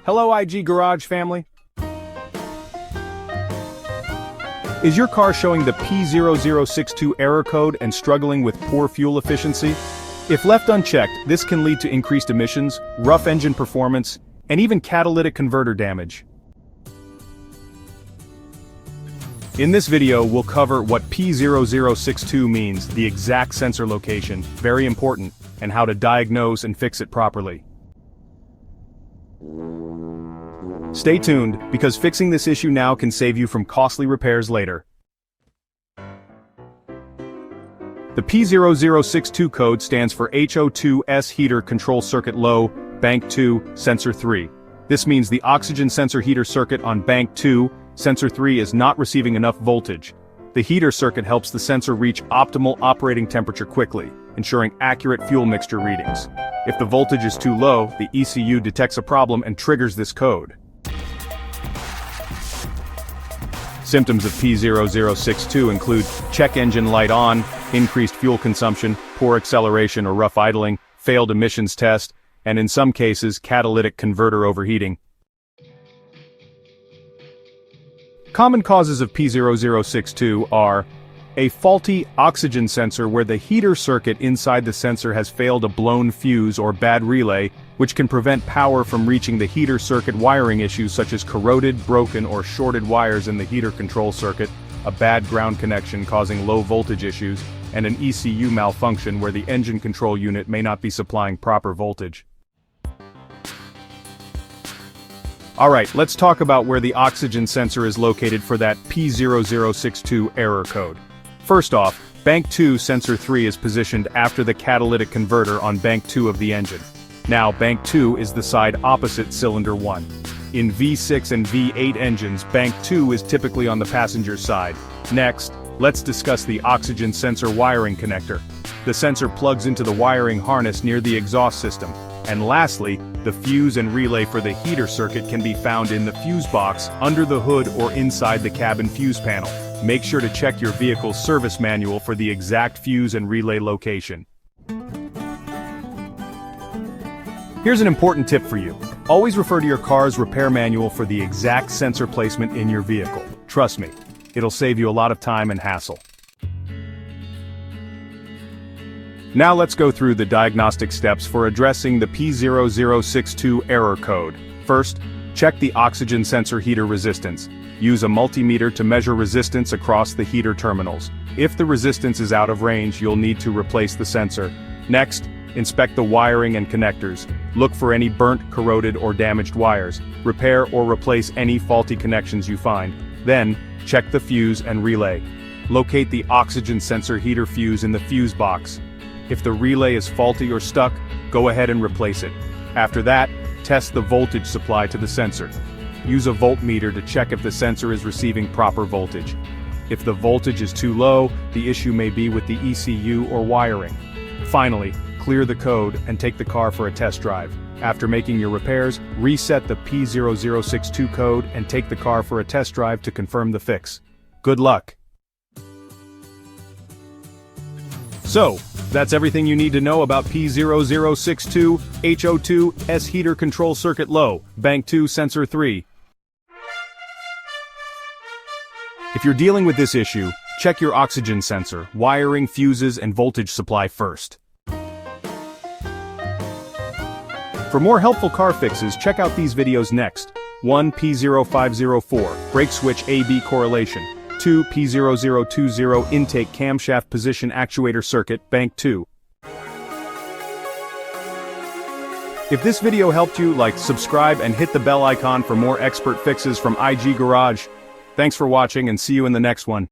Hello IG Garage family. Is your car showing the P0062 error code and struggling with poor fuel efficiency? If left unchecked, this can lead to increased emissions, rough engine performance, and even catalytic converter damage. In this video, we'll cover what P0062 means, the exact sensor location, very important, and how to diagnose and fix it properly. Stay tuned, because fixing this issue now can save you from costly repairs later. The P0062 code stands for HO2S heater control circuit low, bank 2, sensor 3. This means the oxygen sensor heater circuit on bank 2, sensor 3 is not receiving enough voltage. The heater circuit helps the sensor reach optimal operating temperature quickly, ensuring accurate fuel mixture readings. If the voltage is too low, the ECU detects a problem and triggers this code. Symptoms of P0062 include check engine light on, increased fuel consumption, poor acceleration or rough idling, failed emissions test, and in some cases, catalytic converter overheating. Common causes of P0062 are a faulty oxygen sensor where the heater circuit inside the sensor has failed a blown fuse or bad relay, which can prevent power from reaching the heater circuit. Wiring issues such as corroded, broken, or shorted wires in the heater control circuit, a bad ground connection causing low voltage issues, and an ECU malfunction where the engine control unit may not be supplying proper voltage. Alright, let's talk about where the oxygen sensor is located for that P0062 error code. First off, bank 2 sensor 3 is positioned after the catalytic converter on bank 2 of the engine. Now bank 2 is the side opposite cylinder 1. In V6 and V8 engines, bank 2 is typically on the passenger side. Next, let's discuss the oxygen sensor wiring connector. The sensor plugs into the wiring harness near the exhaust system. And lastly, the fuse and relay for the heater circuit can be found in the fuse box, under the hood or inside the cabin fuse panel. Make sure to check your vehicle's service manual for the exact fuse and relay location. Here's an important tip for you. Always refer to your car's repair manual for the exact sensor placement in your vehicle. Trust me, it'll save you a lot of time and hassle. Now let's go through the diagnostic steps for addressing the P0062 error code. First, check the oxygen sensor heater resistance. Use a multimeter to measure resistance across the heater terminals. If the resistance is out of range, you'll need to replace the sensor. Next, inspect the wiring and connectors. Look for any burnt, corroded, or damaged wires. Repair or replace any faulty connections you find. Then, check the fuse and relay. Locate the oxygen sensor heater fuse in the fuse box. If the relay is faulty or stuck, go ahead and replace it. After that, test the voltage supply to the sensor. Use a voltmeter to check if the sensor is receiving proper voltage. If the voltage is too low, the issue may be with the ECU or wiring. Finally, clear the code and take the car for a test drive. After making your repairs, reset the P0062 code and take the car for a test drive to confirm the fix. Good luck! So, that's everything you need to know about P0062 HO2S heater control circuit low, bank 2 sensor 3. If you're dealing with this issue, check your oxygen sensor, wiring, fuses, and voltage supply first. For more helpful car fixes, check out these videos next. 1. P0504, brake switch AB correlation. 2. P0020 intake camshaft position actuator circuit, bank 2. If this video helped you, like, subscribe, and hit the bell icon for more expert fixes from IG Garage. Thanks for watching and see you in the next one.